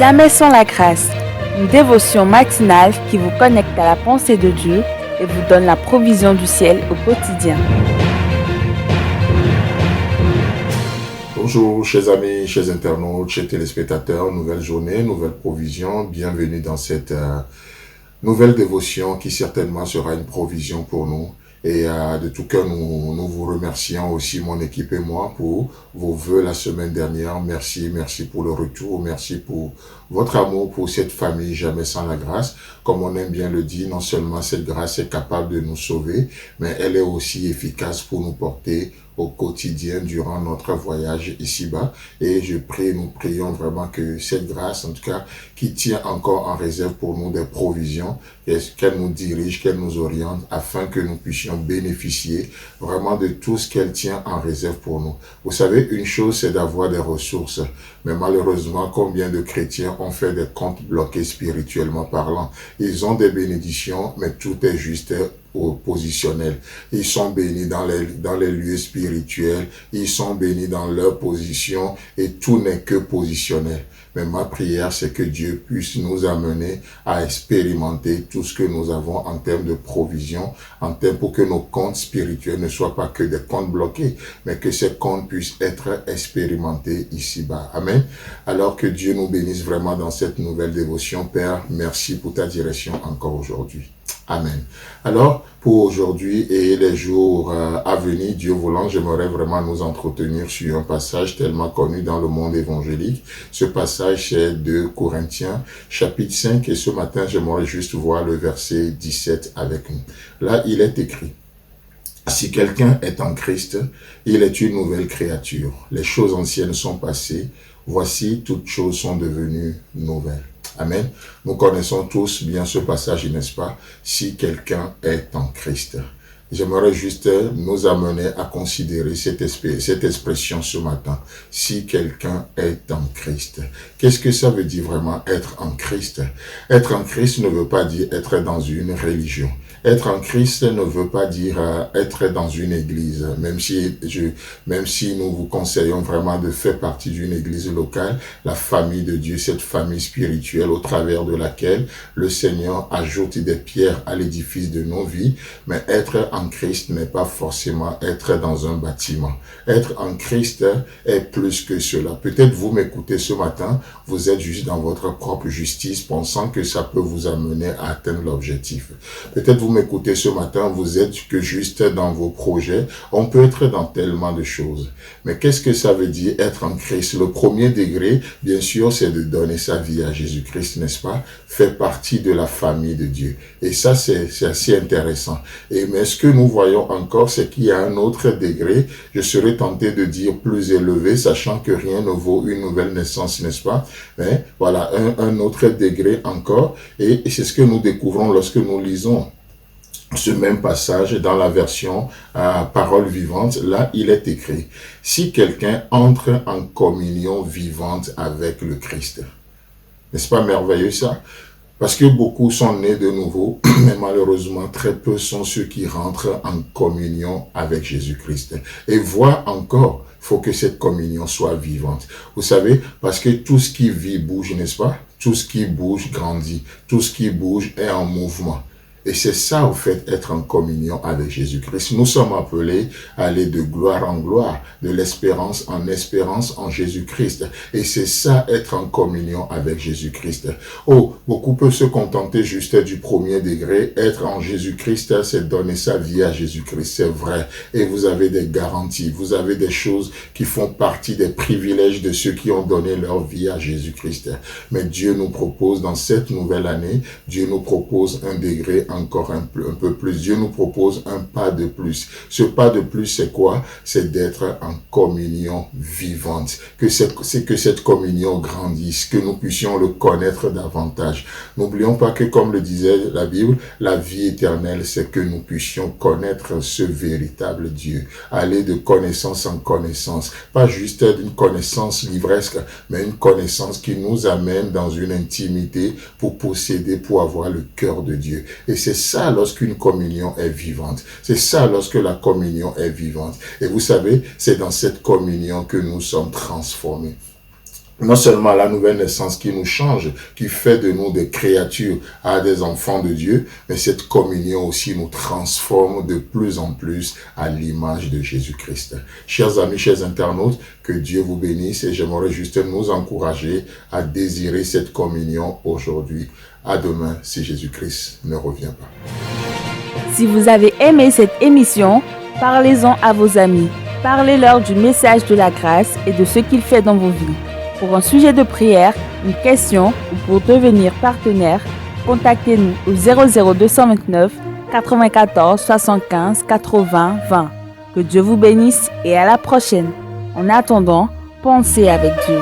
Jamais sans la grâce, une dévotion matinale qui vous connecte à la pensée de Dieu et vous donne la provision du ciel au quotidien. Bonjour, chers amis, chers internautes, chers téléspectateurs, nouvelle journée, nouvelle provision. Bienvenue dans cette nouvelle dévotion qui certainement sera une provision pour nous. Et de tout cœur, nous vous remercions aussi, mon équipe et moi, pour vos vœux la semaine dernière. Merci pour le retour, merci pour votre amour pour cette famille jamais sans la grâce. Comme on aime bien le dire, non seulement cette grâce est capable de nous sauver, mais elle est aussi efficace pour nous porter au quotidien durant notre voyage ici-bas. Et nous prions vraiment que cette grâce, en tout cas, qui tient encore en réserve pour nous des provisions, qu'elle nous dirige, qu'elle nous oriente, afin que nous puissions bénéficier vraiment de tout ce qu'elle tient en réserve pour nous. Vous savez, une chose, c'est d'avoir des ressources, mais malheureusement, combien de chrétiens ont fait des comptes bloqués spirituellement parlant? Ils ont des bénédictions, mais tout est juste au positionnel. Ils sont bénis dans les lieux spirituels, ils sont bénis dans leur position et tout n'est que positionnel. Mais ma prière, c'est que Dieu puisse nous amener à expérimenter tout ce que nous avons en termes de provision, pour que nos comptes spirituels ne soient pas que des comptes bloqués, mais que ces comptes puissent être expérimentés ici-bas. Amen. Alors que Dieu nous bénisse vraiment dans cette nouvelle dévotion. Père, merci pour ta direction encore aujourd'hui. Amen. Alors, pour aujourd'hui et les jours à venir, Dieu voulant, j'aimerais vraiment nous entretenir sur un passage tellement connu dans le monde évangélique. Ce passage, c'est 2 Corinthiens, chapitre 5, et ce matin, j'aimerais juste voir le verset 17 avec nous. Là, il est écrit: si quelqu'un est en Christ, il est une nouvelle créature. Les choses anciennes sont passées, voici, toutes choses sont devenues nouvelles. Amen. Nous connaissons tous bien ce passage, n'est-ce pas? Si quelqu'un est en Christ. J'aimerais juste nous amener à considérer cette expression ce matin. Si quelqu'un est en Christ. Qu'est-ce que ça veut dire vraiment être en Christ? Être en Christ ne veut pas dire être dans une religion. Être en Christ ne veut pas dire être dans une église, même si nous vous conseillons vraiment de faire partie d'une église locale, la famille de Dieu, cette famille spirituelle au travers de laquelle le Seigneur ajoute des pierres à l'édifice de nos vies. Mais être en Christ n'est pas forcément être dans un bâtiment. Être en Christ est plus que cela. Peut-être vous m'écoutez ce matin, vous êtes juste dans votre propre justice, pensant que ça peut vous amener à atteindre l'objectif. Peut-être vous m'écoutez ce matin, vous êtes que juste dans vos projets. On peut être dans tellement de choses. Mais qu'est-ce que ça veut dire être en Christ? Le premier degré, bien sûr, c'est de donner sa vie à Jésus-Christ, n'est-ce pas? Faire partie de la famille de Dieu. Et ça, c'est assez intéressant. Mais ce que nous voyons encore, c'est qu'il y a un autre degré, je serais tenté de dire plus élevé, sachant que rien ne vaut une nouvelle naissance, n'est-ce pas? Mais voilà, un autre degré encore. Et c'est ce que nous découvrons lorsque nous lisons ce même passage dans la version parole vivante. Là, il est écrit: si quelqu'un entre en communion vivante avec le Christ. N'est-ce pas merveilleux ça? Parce que beaucoup sont nés de nouveau, mais malheureusement, très peu sont ceux qui rentrent en communion avec Jésus-Christ. Et voient encore, il faut que cette communion soit vivante. Vous savez, parce que tout ce qui vit bouge, n'est-ce pas? Tout ce qui bouge grandit. Tout ce qui bouge est en mouvement. Et c'est ça, au fait, être en communion avec Jésus-Christ. Nous sommes appelés à aller de gloire en gloire, de l'espérance en Jésus-Christ. Et c'est ça, être en communion avec Jésus-Christ. Oh, beaucoup peuvent se contenter juste du premier degré. Être en Jésus-Christ, c'est donner sa vie à Jésus-Christ. C'est vrai. Et vous avez des garanties. Vous avez des choses qui font partie des privilèges de ceux qui ont donné leur vie à Jésus-Christ. Mais Dieu nous propose, dans cette nouvelle année, Dieu nous propose un degré encore un peu plus. Dieu nous propose un pas de plus. Ce pas de plus, c'est quoi? C'est d'être en communion vivante. C'est que cette communion grandisse, que nous puissions le connaître davantage. N'oublions pas que, comme le disait la Bible, la vie éternelle, c'est que nous puissions connaître ce véritable Dieu. Aller de connaissance en connaissance. Pas juste d'une connaissance livresque, mais une connaissance qui nous amène dans une intimité pour posséder, pour avoir le cœur de Dieu. Et c'est ça lorsqu'une communion est vivante. C'est ça lorsque la communion est vivante. Et vous savez, c'est dans cette communion que nous sommes transformés. non seulement la nouvelle naissance qui nous change, qui fait de nous des créatures à des enfants de Dieu, mais cette communion aussi nous transforme de plus en plus à l'image de Jésus-Christ. Chers amis, chers internautes, que Dieu vous bénisse et j'aimerais juste nous encourager à désirer cette communion aujourd'hui. À demain si Jésus-Christ ne revient pas. Si vous avez aimé cette émission, parlez-en à vos amis. Parlez-leur du message de la grâce et de ce qu'il fait dans vos vies. Pour un sujet de prière, une question ou pour devenir partenaire, contactez-nous au 00229 94 75 80 20. Que Dieu vous bénisse et à la prochaine. En attendant, pensez avec Dieu.